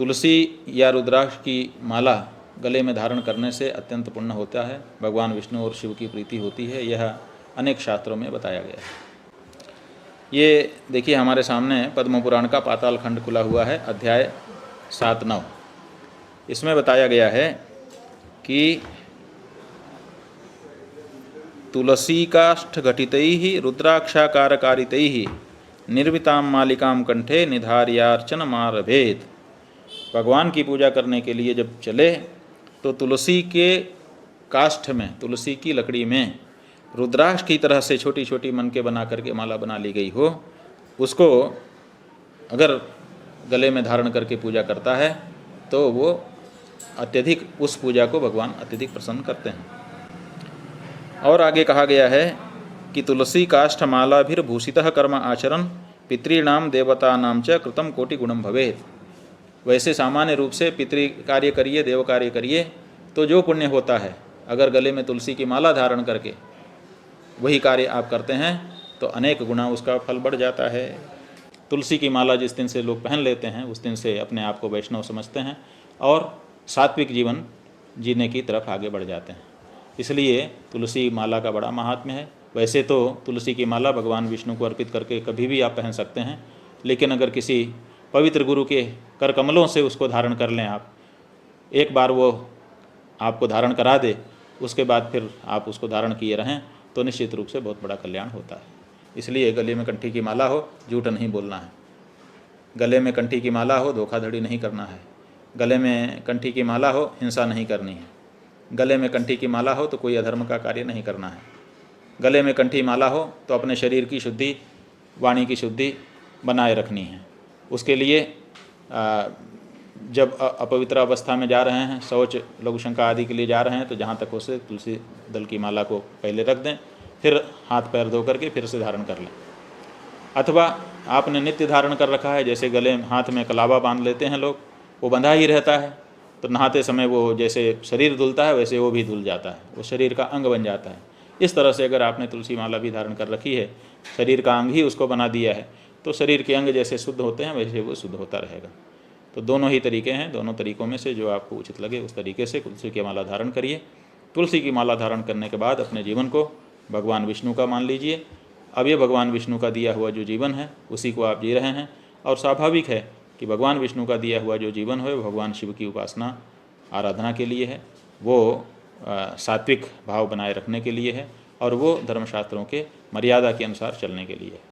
तुलसी या रुद्राक्ष की माला गले में धारण करने से अत्यंत पुण्य होता है, भगवान विष्णु और शिव की प्रीति होती है। यह अनेक शास्त्रों में बताया गया है। ये देखिए हमारे सामने पद्म पुराण का पाताल खंड खुला हुआ है, अध्याय 7-9। इसमें बताया गया है कि तुलसी काष्ठ घटितैः रुद्राक्षाकारकारितैः निर्वितां मालिकां कंठे निधार्यार्चनमारभेत। भगवान की पूजा करने के लिए जब चले तो तुलसी के काष्ठ में, तुलसी की लकड़ी में रुद्राक्ष की तरह से छोटी छोटी मन के बना करके माला बना ली गई हो, उसको अगर गले में धारण करके पूजा करता है तो वो अत्यधिक, उस पूजा को भगवान अत्यधिक प्रसन्न करते हैं। और आगे कहा गया है कि तुलसी काष्ठ मालाभिर्भूषितः कर्म आचरण पितॄणाम देवतानां च कृतम कोटि गुणम भवेत्। वैसे सामान्य रूप से पितृ कार्य करिए, देव कार्य करिए तो जो पुण्य होता है, अगर गले में तुलसी की माला धारण करके वही कार्य आप करते हैं तो अनेक गुना उसका फल बढ़ जाता है। तुलसी की माला जिस दिन से लोग पहन लेते हैं उस दिन से अपने आप को वैष्णव समझते हैं और सात्विक जीवन जीने की तरफ आगे बढ़ जाते हैं। इसलिए तुलसी माला का बड़ा महात्म्य है। वैसे तो तुलसी की माला भगवान विष्णु को अर्पित करके कभी भी आप पहन सकते हैं, लेकिन अगर किसी पवित्र गुरु के कर कमलों से उसको धारण कर लें आप, एक बार वो आपको धारण करा दे, उसके बाद फिर आप उसको धारण किए रहें तो निश्चित रूप से बहुत बड़ा कल्याण होता है। इसलिए गले में कंठी की माला हो, झूठ नहीं बोलना है। गले में कंठी की माला हो, धोखाधड़ी नहीं करना है। गले में कंठी की माला हो, हिंसा नहीं करनी है। गले में कंठी की माला हो तो कोई अधर्म का कार्य नहीं करना है। गले में कंठी माला हो तो अपने शरीर की शुद्धि, वाणी की शुद्धि बनाए रखनी है। उसके लिए जब अपवित्र अवस्था में जा रहे हैं, शौच लघुशंका आदि के लिए जा रहे हैं, तो जहाँ तक हो सके तुलसी दल की माला को पहले रख दें, फिर हाथ पैर धो करके फिर से धारण कर लें। अथवा आपने नित्य धारण कर रखा है, जैसे गले हाथ में कलावा बांध लेते हैं लोग, वो बंधा ही रहता है, तो नहाते समय वो जैसे शरीर धुलता है वैसे वो भी धुल जाता है, वो शरीर का अंग बन जाता है। इस तरह से अगर आपने तुलसी माला भी धारण कर रखी है, शरीर का अंग ही उसको बना दिया है, तो शरीर के अंग जैसे शुद्ध होते हैं वैसे वो शुद्ध होता रहेगा। तो दोनों ही तरीके हैं, दोनों तरीक़ों में से जो आपको उचित लगे उस तरीके से तुलसी की माला धारण करिए। तुलसी की माला धारण करने के बाद अपने जीवन को भगवान विष्णु का मान लीजिए। अब ये भगवान विष्णु का दिया हुआ जो जीवन है उसी को आप जी रहे हैं, और स्वाभाविक है कि भगवान विष्णु का दिया हुआ जो जीवन है भगवान शिव की उपासना आराधना के लिए है, वो सात्विक भाव बनाए रखने के लिए है, और वो धर्मशास्त्रों के मर्यादा के अनुसार चलने के लिए है।